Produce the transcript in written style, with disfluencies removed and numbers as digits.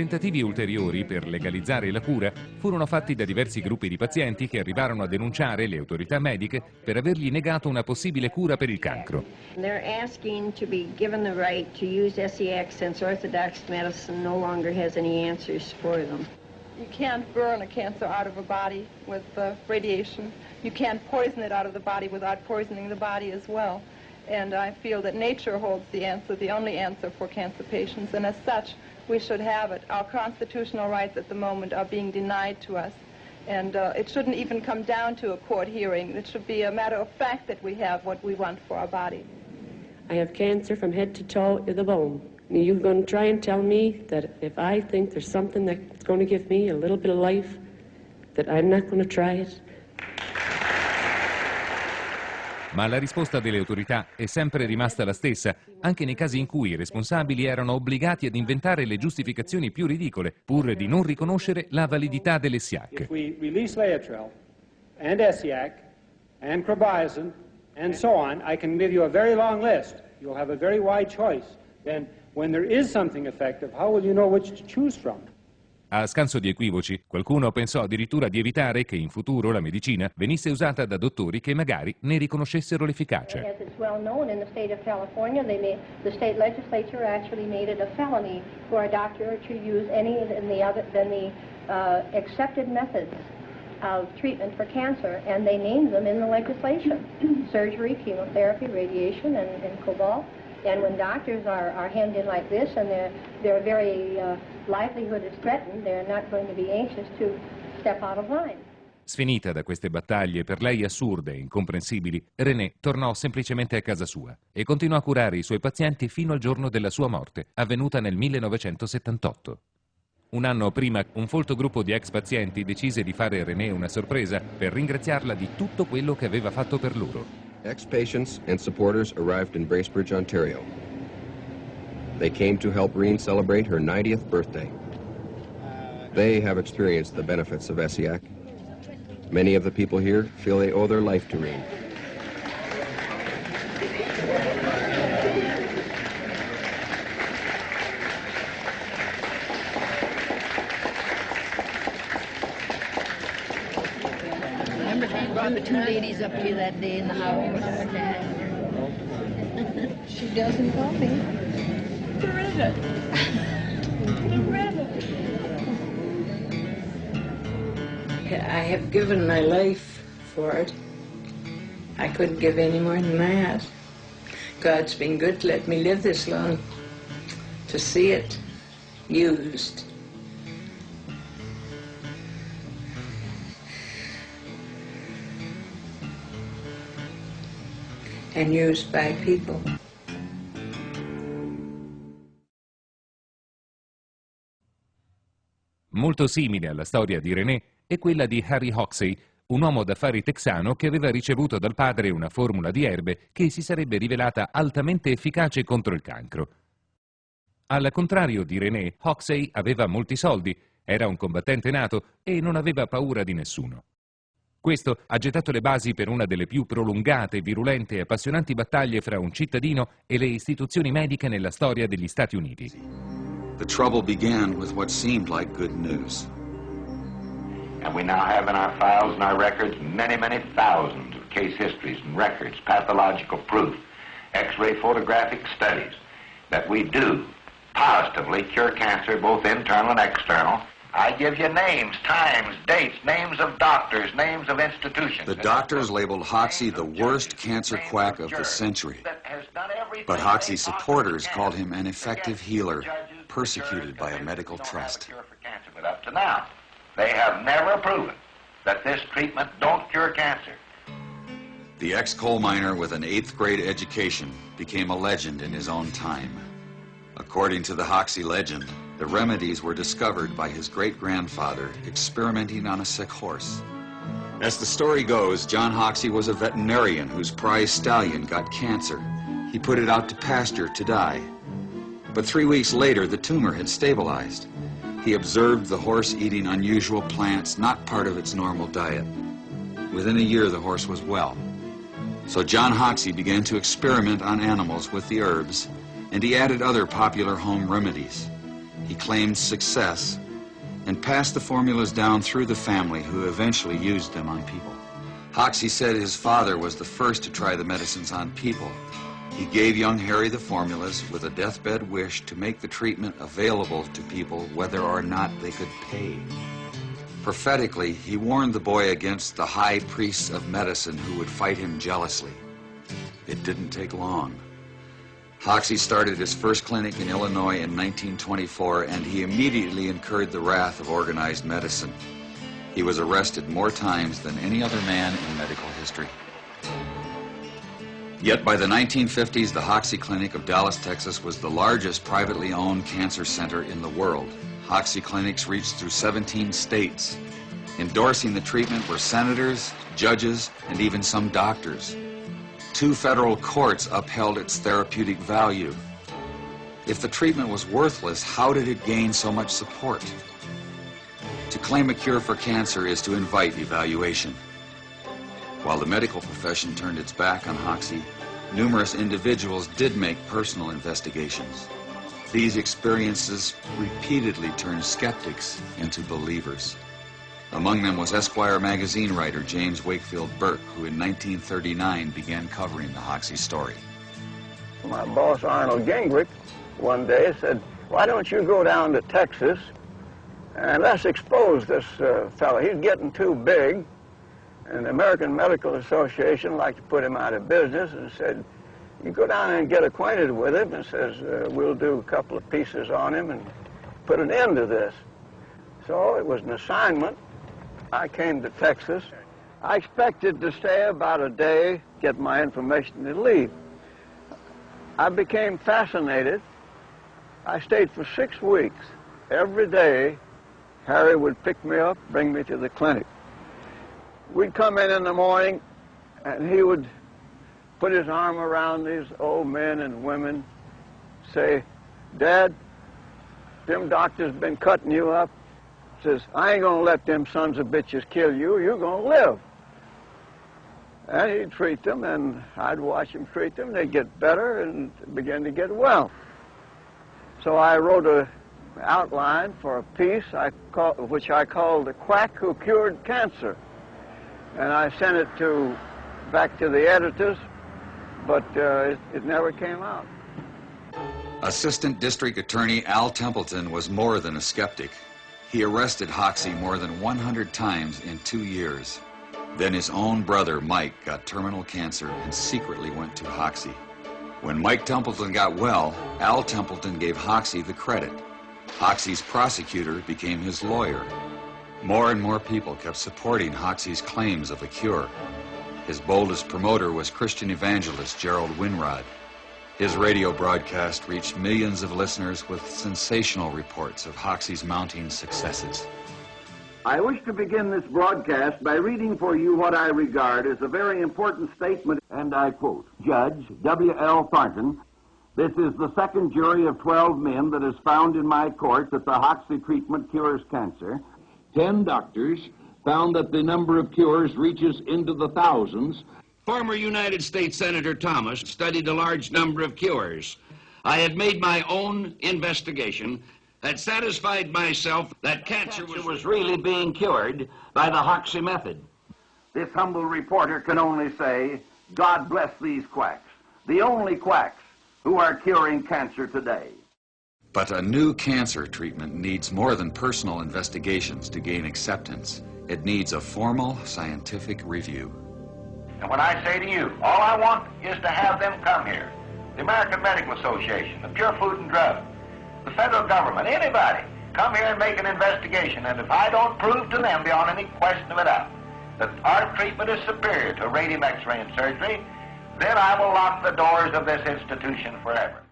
Tentativi ulteriori per legalizzare la cura furono fatti da diversi gruppi di pazienti che arrivarono a denunciare le autorità mediche per avergli negato una possibile cura per il cancro. They're asking to be given the right to use SEX since orthodox medicine no longer has any answers for them. You can't burn a cancer out of a body with radiation. You can't poison it out of the body without poisoning the body as well. And I feel that nature holds the answer, the only answer for cancer patients, and as such, we should have it. Our constitutional rights at the moment are being denied to us, and it shouldn't even come down to a court hearing. It should be a matter of fact that we have what we want for our body. I have cancer from head to toe to the bone. You're going to try and tell me that if I think there's something that's going to give me a little bit of life, that I'm not going to try it? Ma la risposta delle autorità è sempre rimasta la stessa, anche nei casi in cui i responsabili erano obbligati ad inventare le giustificazioni più ridicole, pur di non riconoscere la validità dell'ESIAC. If we release Laetrile and ESIAC and Proibite and so on, I can give you a very long list. You'll have a very wide choice. Then when there is something effective, how will you know which to choose from? A scanso di equivoci, qualcuno pensò addirittura di evitare che in futuro la medicina venisse usata da dottori che magari ne riconoscessero l'efficacia. As it's well known in the state of California, the state legislature actually made it a felony for a doctor to use any than the accepted methods of treatment for cancer, and they named them in the legislation: surgery, chemotherapy, radiation, and cobalt. And when doctors are hemmed in like this and their very livelihood is threatened, they're not going to be anxious to step out of line. Sfinita da queste battaglie per lei assurde e incomprensibili, René tornò semplicemente a casa sua e continuò a curare i suoi pazienti fino al giorno della sua morte, avvenuta nel 1978. Un anno prima, un folto gruppo di ex pazienti decise di fare a René una sorpresa per ringraziarla di tutto quello che aveva fatto per loro. Ex-patients and supporters arrived in Bracebridge, Ontario. They came to help Reen celebrate her 90th birthday. They have experienced the benefits of ESIAC. Many of the people here feel they owe their life to Reen. Brought the two ladies up here that day in the house. She doesn't call me. Loretta. Loretta. I have given my life for it. I couldn't give any more than that. God's been good to let me live this long, to see it used. And used by people. Molto simile alla storia di René è quella di Harry Hoxsey, un uomo d'affari texano che aveva ricevuto dal padre una formula di erbe che si sarebbe rivelata altamente efficace contro il cancro. Al contrario di René, Hoxsey aveva molti soldi, era un combattente nato e non aveva paura di nessuno. Questo ha gettato le basi per una delle più prolungate, virulente e appassionanti battaglie fra un cittadino e le istituzioni mediche nella storia degli Stati Uniti. The trouble began with what seemed like good news. And we now have in our files and our records many, many thousands of case histories and records, pathological proof, X-ray photographic studies that we do positively cure cancer, both internal and external. I give you names, times, dates, names of doctors, names of institutions. The doctors labeled Hoxsey the worst cancer quack of the century. But Hoxsey's supporters called him an effective healer, persecuted by a medical trust. But up to now, they have never proven that this treatment don't cure cancer. The ex-coal miner with an 8th grade education became a legend in his own time. According to the Hoxsey legend, the remedies were discovered by his great-grandfather experimenting on a sick horse. As the story goes, John Hoxsey was a veterinarian whose prize stallion got cancer. He put it out to pasture to die. But 3 weeks later, the tumor had stabilized. He observed the horse eating unusual plants, not part of its normal diet. Within a year, the horse was well. So John Hoxsey began to experiment on animals with the herbs, and he added other popular home remedies. He claimed success and passed the formulas down through the family, who eventually used them on people. Hoxie said his father was the first to try the medicines on people. He gave young Harry the formulas with a deathbed wish to make the treatment available to people whether or not they could pay. Prophetically, he warned the boy against the high priests of medicine who would fight him jealously. It didn't take long. Hoxie started his first clinic in Illinois in 1924, and he immediately incurred the wrath of organized medicine. He was arrested more times than any other man in medical history. Yet by the 1950s, the Hoxie Clinic of Dallas, Texas was the largest privately owned cancer center in the world. Hoxie clinics reached through 17 states. Endorsing the treatment were senators, judges, and even some doctors. 2 federal courts upheld its therapeutic value. If the treatment was worthless, how did it gain so much support? To claim a cure for cancer is to invite evaluation. While the medical profession turned its back on Hoxie, numerous individuals did make personal investigations. These experiences repeatedly turned skeptics into believers. Among them was Esquire magazine writer James Wakefield Burke, who in 1939 began covering the Hoxie story. My boss, Arnold Gingrich, one day said, "Why don't you go down to Texas and let's expose this fellow. He's getting too big." And the American Medical Association liked to put him out of business, and said, "You go down and get acquainted with him," and says, "We'll do a couple of pieces on him and put an end to this." So it was an assignment. I came to Texas. I expected to stay about a day, get my information, and leave. I became fascinated. I stayed for 6 weeks. Every day, Harry would pick me up, bring me to the clinic. We'd come in the morning, and he would put his arm around these old men and women, say, "Dad, them doctors been cutting you up." Says, "I ain't gonna let them sons of bitches kill you. You're gonna live." And he'd treat them, and I'd watch him treat them. They'd get better and begin to get well. So I wrote an outline for a piece which I called "The Quack Who Cured Cancer." And I sent it back to the editors, but it never came out. Assistant District Attorney Al Templeton was more than a skeptic. He arrested Hoxie more than 100 times in 2 years. Then his own brother, Mike, got terminal cancer and secretly went to Hoxie. When Mike Templeton got well, Al Templeton gave Hoxie the credit. Hoxie's prosecutor became his lawyer. More and more people kept supporting Hoxie's claims of a cure. His boldest promoter was Christian evangelist Gerald Winrod. His radio broadcast reached millions of listeners with sensational reports of Hoxie's mounting successes. I wish to begin this broadcast by reading for you what I regard as a very important statement, and I quote, "Judge W.L. Thornton, this is the second jury of 12 men that has found in my court that the Hoxie treatment cures cancer. 10 doctors found that the number of cures reaches into the thousands. Former United States Senator Thomas studied a large number of cures. I had made my own investigation, had satisfied myself that cancer was really being cured by the Hoxie method. This humble reporter can only say, God bless these quacks, the only quacks who are curing cancer today." But a new cancer treatment needs more than personal investigations to gain acceptance. It needs a formal scientific review. And when I say to you, all I want is to have them come here. The American Medical Association, the Pure Food and Drug, the federal government, anybody, come here and make an investigation. And if I don't prove to them beyond any question of a doubt that our treatment is superior to radium X-ray and surgery, then I will lock the doors of this institution forever.